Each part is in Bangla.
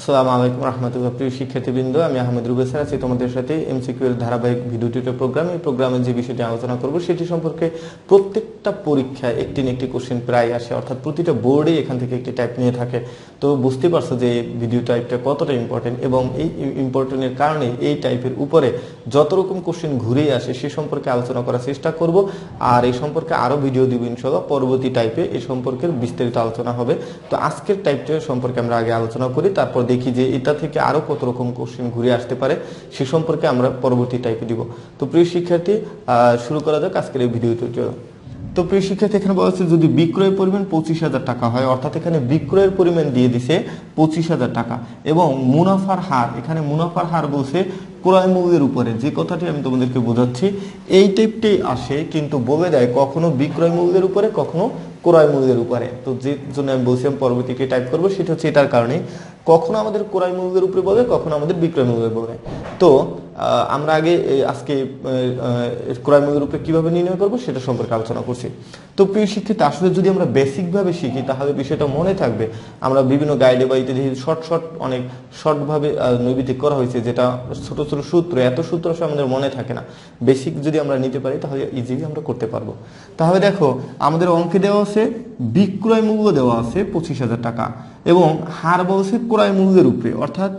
আসসালামু আলাইকুম রাহমাতুল্লাহ। প্রিয় শিক্ষার্থীবৃন্দ, আমি আহমেদ রুবেল স্যার আছি তোমাদের সাথে এমসিকিউ এর ধারাবাহিক ভিডিও টিউটোরিয়াল প্রোগ্রাম। এই প্রোগ্রামে যে বিষয়টি আলোচনা করব সেটি সম্পর্কে প্রত্যেকটা পরীক্ষায় একটি না একটি কোশ্চেন প্রায় আসে, অর্থাৎ প্রতিটা বোর্ডে এখান থেকে একটি টাইপ নিয়ে থাকে। তো বুঝতে পারছো যে ভিডিও টাইপটা কতটা ইম্পর্টেন্ট, এবং এই ইম্পর্টেন্টের কারণে এই টাইপের উপরে যত রকম কোশ্চেন ঘুরেই আসে সে সম্পর্কে আলোচনা করার চেষ্টা করব। আর এই সম্পর্কে আরও ভিডিও দিব ইনশাআল্লাহ, পরবর্তী টাইপে এই সম্পর্কে বিস্তারিত আলোচনা হবে। তো আজকের টাইপটা সম্পর্কে আমরা আগে আলোচনা করি, তারপর দেখি যে এটা থেকে আরো কত রকম কোশ্চেন ঘুরে আসতে পারে সে সম্পর্কে আমরা পরবর্তী টাইপে দিব। তো প্রিয় শিক্ষার্থী, শুরু করা যাক আজকের এই ভিডিও টিউটোরিয়াল। তো প্রিয় শিক্ষার্থী, এখানে বলা হচ্ছে যদি বিক্রয়ের পরিমাণ 25,000 টাকা হয়, অর্থাৎ এখানে বিক্রয়ের পরিমাণ দিয়ে দিছে 25,000 টাকা, এবং মুনাফার হার, এখানে মুনাফার হার বলছে ক্রয় মূল্যের উপরে। যে কথাটি আমি তোমাদেরকে বোঝাচ্ছি এই টাইপটাই আসে, কিন্তু বলে দেয় কখনো বিক্রয় মূল্যের উপরে, কখনো ক্রয় মূল্যের উপরে। তো যে জন্য আমি বলছিলাম পরবর্তীতে টাইপ করবো, সেটা হচ্ছে এটার কারণে কখনো আমাদের ক্রয় মূল্যের উপরে বলে, কখনো আমাদের বিক্রয় মূল্যের বলে। তো আমরা আগে আজকে ক্রয় মূল্যের উপরে কিভাবে নির্ণয় করবো সেটা সম্পর্কে আলোচনা করছি। তো প্রিয় শিক্ষার্থী, আসলে যদি আমরা বেসিক ভাবে শিখি তাহলে বিষয়টা মনে থাকবে। আমরা বিভিন্ন গাইডে বা ইত্যাদি অনেক শর্ট ভাবে নৈবিত্তিক করা হয়েছে, যেটা ছোট ছোট সূত্র, এত সূত্র আমাদের মনে থাকে না। বেসিক যদি আমরা নিতে পারি তাহলে ইজিলি আমরা করতে পারবো। তাহলে দেখো, আমাদের অঙ্কে দেওয়া আছে বিক্রয় মূল্য দেওয়া আছে 25,000 টাকা, এবং হার বলছে ক্রয় মূল্যের উপরে, অর্থাৎ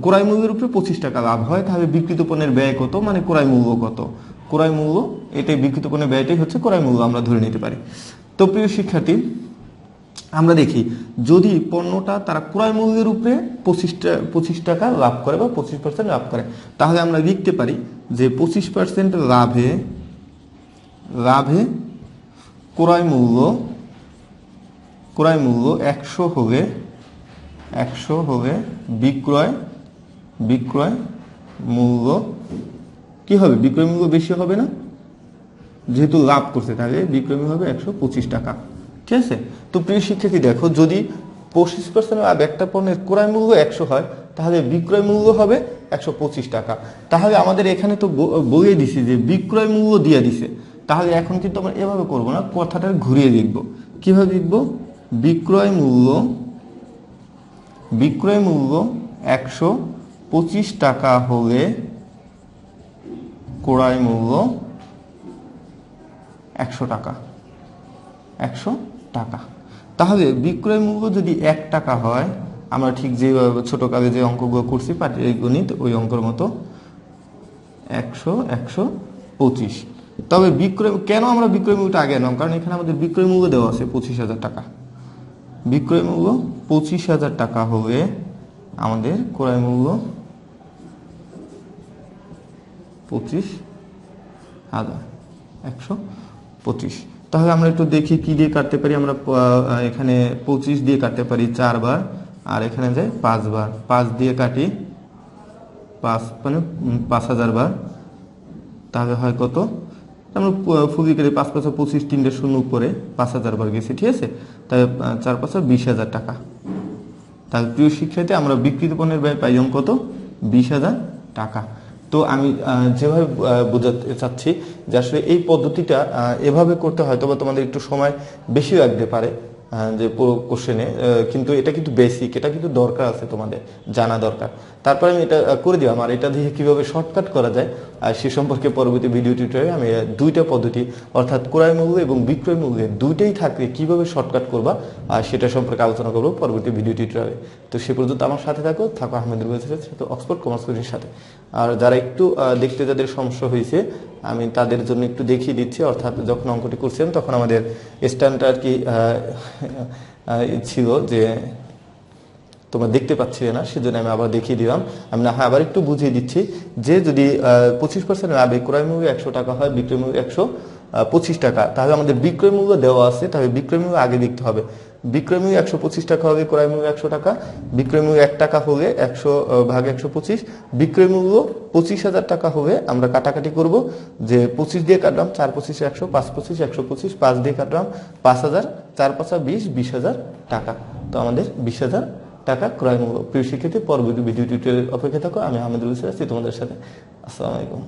ক্রয় মূল্যের উপরে 25 টাকা লাভ হয়। তাহলে বিক্রিত পণ্যের ব্যয় কত, মানে ক্রয় মূল্য কত, ক্রয় মূল্য এটাই, বিক্রিত পণ্যের ব্যয়টাই হচ্ছে ক্রয় মূল্য, আমরা ধরে নিতে পারি। তো প্রিয় শিক্ষার্থী, আমরা দেখি যদি পণ্যটা তারা ক্রয় মূল্যের উপরে 25 টাকা লাভ করে বা 25% লাভ করে, তাহলে আমরা লিখতে পারি যে 25% লাভে ক্রয় মূল্য 100 হবে বিক্রয় মূল্য কি হবে, বিক্রয় মূল্য বেশি হবে না, যেহেতু লাভ করছে, তাহলে বিক্রয় মূল্য হবে 125 টাকা। ঠিক আছে। তো প্রিয় শিক্ষার্থী দেখো, যদি 25% লাভ একটা পণ্যের ক্রয় মূল্য 100 হয়, তাহলে বিক্রয় মূল্য হবে 125 টাকা। তাহলে আমাদের এখানে তো বলে দিছে যে বিক্রয় মূল্য দিয়ে দিছে, তাহলে এখন কিন্তু আমরা এভাবে করব না, কথাটা ঘুরিয়ে লিখব। কিভাবে লিখব, বিক্রয় মূল্য 125 টাকা হলে ক্রয় মূল্য 100 টাকা। তাহলে বিক্রয় মূল্য যদি 1 টাকা হয়, আমরা ঠিক যেভাবে ছোটকালে যে অঙ্কগুলো করছি পাটিগণিত, ওই অঙ্কের মতো 125। তবে কেন আমরা বিক্রয় মূল্যটা আগে আনলাম, কারণ এখানে আমাদের বিক্রয় মূল্য দেওয়া আছে 25,000 টাকা। বিক্রয় মূল্য 25,000 টাকা হবে আমাদের ক্রয় মূল্য 25,125। তাহলে আমরা একটু দেখি কি দিয়ে কাটতে পারি। আমরা এখানে 25 দিয়ে কাটতে পারি 4 বার, আর এখানে যায় 5 বার। 5 দিয়ে কাটি 5 মানে 5,000 বার, তাহলে হয় কত, আমরা ফুলি কেটে 5 5 25, 3 শূন্য উপরে 5,000 বার গেছে। ঠিক আছে, তাহলে 4 5 20,000 টাকা। তাহলে প্রিয় শিক্ষার্থী, আমরা বিক্রিত পণ্যের ব্যয় পাইলাম কত, 20,000 টাকা। তো আমি যেভাবে বোঝাতে চাচ্ছি যে আসলে এই পদ্ধতিটা এভাবে করতে হয়তো বা তোমাদের একটু সময় বেশি লাগতে পারে যে পুরো কোশ্চেনে, কিন্তু এটা কিন্তু বেসিক, এটা কিন্তু দরকার আছে, তোমাদের জানা দরকার। তারপরে আমি এটা করে দিলাম, আর এটা দিয়ে কিভাবে শর্টকাট করা যায় সে সম্পর্কে পরবর্তী ভিডিও টিউটোরিয়ালে আমি দুইটা পদ্ধতি, অর্থাৎ ক্রয় মূল্য এবং বিক্রয় মূল্যে দুইটাই থাকলে কিভাবে শর্টকাট করবা সেটা সম্পর্কে আলোচনা করবো পরবর্তী ভিডিও টিউটোরিয়ালে। তো সে পর্যন্ত আমার সাথে থাকো আহমেদ রুবেল স্যারের সাথে, অক্সফোর্ড কমার্স কলেজের সাথে। আর যারা একটু দেখতে যাদের সমস্যা হয়েছে, আমি তাদের জন্য একটু দেখিয়ে দিচ্ছি। অর্থাৎ যখন অঙ্কটি করছিলাম তখন আমাদের স্ট্যান্ডটা আর কি ছিল যে তোমরা দেখতে পাচ্ছিলে না, সেজন্য আমি আবার দেখিয়ে দিলাম। আমি আবার একটু বুঝিয়ে দিচ্ছি যে যদি 25% লাভে ক্রয় মূল্য 100 টাকা হয়, বিক্রয় মূল্য 125 টাকা, তাহলে আমাদের বিক্রয় মূল্য দেওয়া আছে, তাহলে বিক্রয় মূল্য আগে লিখতে হবে। বিক্রয় মূল্য 125 টাকা হবে, ক্রয় মূল্য 100 টাকা। বিক্রয় মূল্য 1 টাকা হলে 100 ভাগ 125, বিক্রয় মূল্য 25,000 টাকা হবে। আমরা কাটাকাটি করব, যে 25 দিয়ে কাটলাম 4 25 100, 5 25 125, 5 দিয়ে কাটলাম 5,000, 4 5 20, 20,000 টাকা। তো আমাদের 20,000 টাকা ক্রয় মূল্য। প্রিয় শিক্ষার্থী, পরবর্তী ভিডিও টিউটোরিয়াল অপেক্ষা থাকো। আমি আহমেদ রুবেল স্যার আছি তোমাদের সাথে। আসসালামু আলাইকুম।